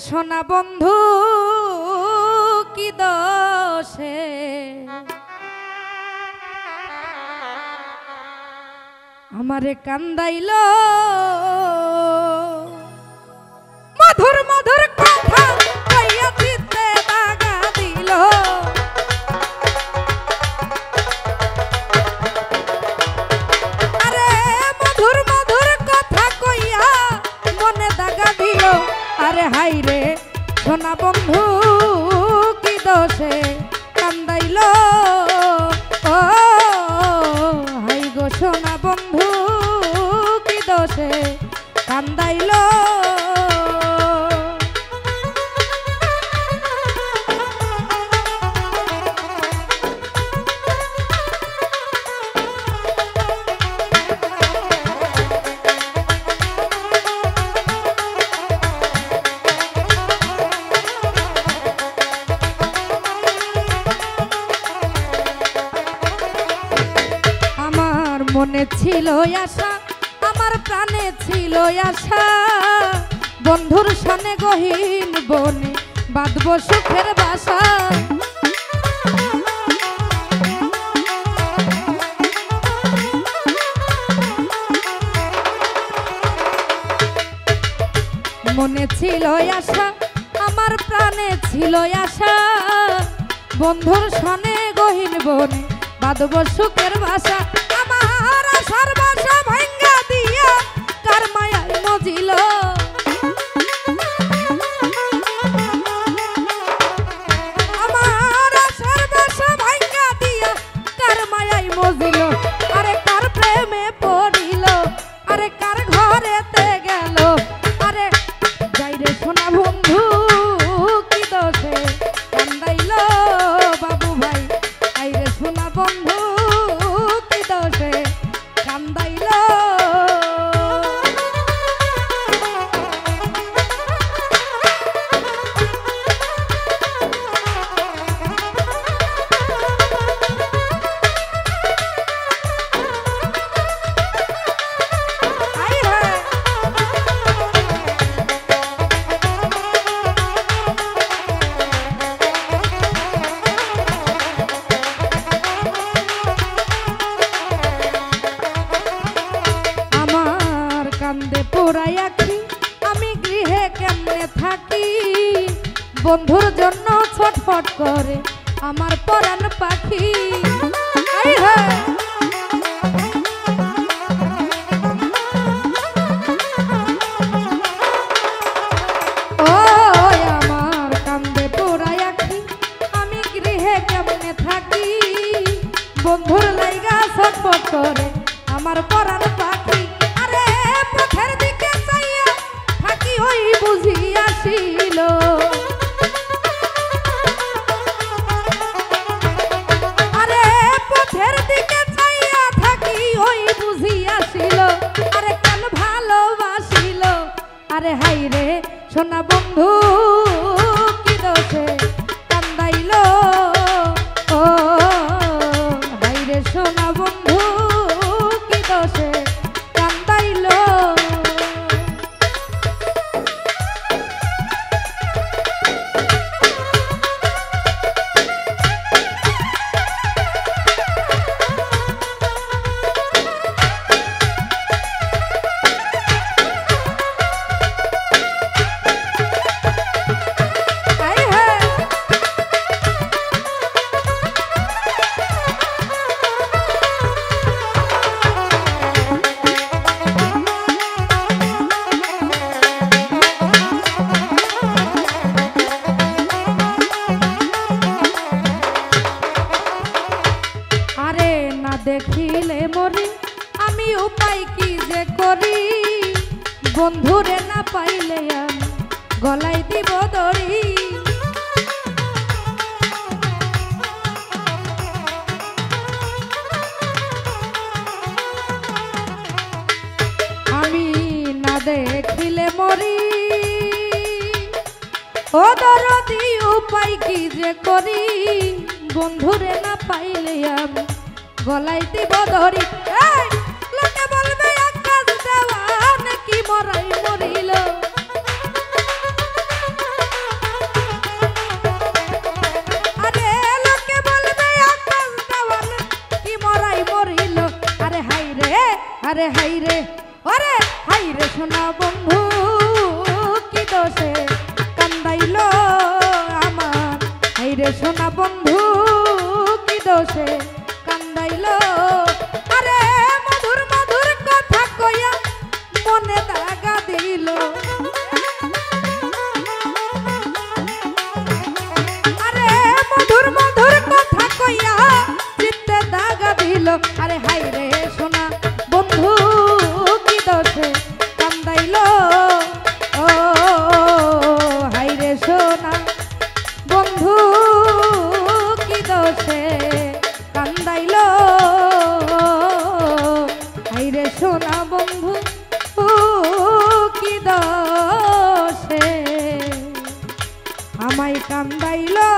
সোনা বন্ধু কি দোষে আমারে কান্দাইল মধুর মধুর কথা কইয়া দিতে দাগা দিল আরে মধুর মধুর কথা কইয়া মনে দাগা দিল আরে হাই রে সোনা বন্ধু কি দোষে কান্দাইল ও হাই গো সোনা বন্ধু কি দোষে কান্দাইল মনে ছিল আশা আমার প্রাণে ছিল আশা বন্ধুর সনে গহীন বনে বাঁধব সুখের বাসা মনে ছিল আশা আমার প্রাণে ছিল আশা বন্ধুর সনে গহীন বনে বাঁধব সুখের বাসা আমার আশার বাসা ভাঙ্গা দিয়া কার মায়ায় মজিল আমার আশার বাসা ভাঙ্গা দিয়া কার মায়ায় মজিল আরে কার প্রেমে পড়িল আরে কার ঘরেতে গেল আরে যাই রে সোনা বন্ধু কি দোষে কান্দাইল বাবু ভাই আই রে সোনা বন্ধু কি দোষে কান্দাইল কান্দে পোড়াই আখি আমি গৃহে কেমনে থাকি বন্ধুর জন্য ছটফট করে আমার পরাণ পাখি ও আমার কান্দে পোড়াই আখি আমি গৃহে কেমনে থাকি বন্ধুর লাইগা ছটফট করে আমার পরাণ পাখি পথের দিকে চাইয়া থাকি ওই বুঝি আসিল আরে পথের দিকে চাইয়া থাকি ওই বুঝি আসিল আরে কেন ভালোবাসিল আরে হাই রে সোনা বন্ধু কি দোষে কান্দাইল ও হাই রে সোনা বন্ধু কি দোষে দেখিলে মরি আমি উপায় কি যে করি বন্ধুরে না পাইলে আমি গলায় দিব দড়ি আমি না দেখিলে মরি ও দরদি উপায় কি যে করি বন্ধুরে না পাইলে আমি গলায় দিব ধরি লোকে বলবে আকাশ দেওয়া নাকি মরাই মরিল আরে হাইরে ওরে হাইরে সোনা বন্ধু কি দোষে কান্দাইলো আমার হাইরে সোনা বন্ধু কি দোষে কান্দাইলো আরে মধুর মধুর কথা কইয়া মনে দাগা দিল আরে মধুর মধুর কথা কইয়া চিত্তে দাগা দিল আরে হাইরে সোনা বন্ধু কি দোষে কান্দাইলো ও হাইরে সোনা বন্ধু কি দোষে কান্দাইলো হাইরে সোনা বন্ধু কি দোষে আমায় কান্দাইলো।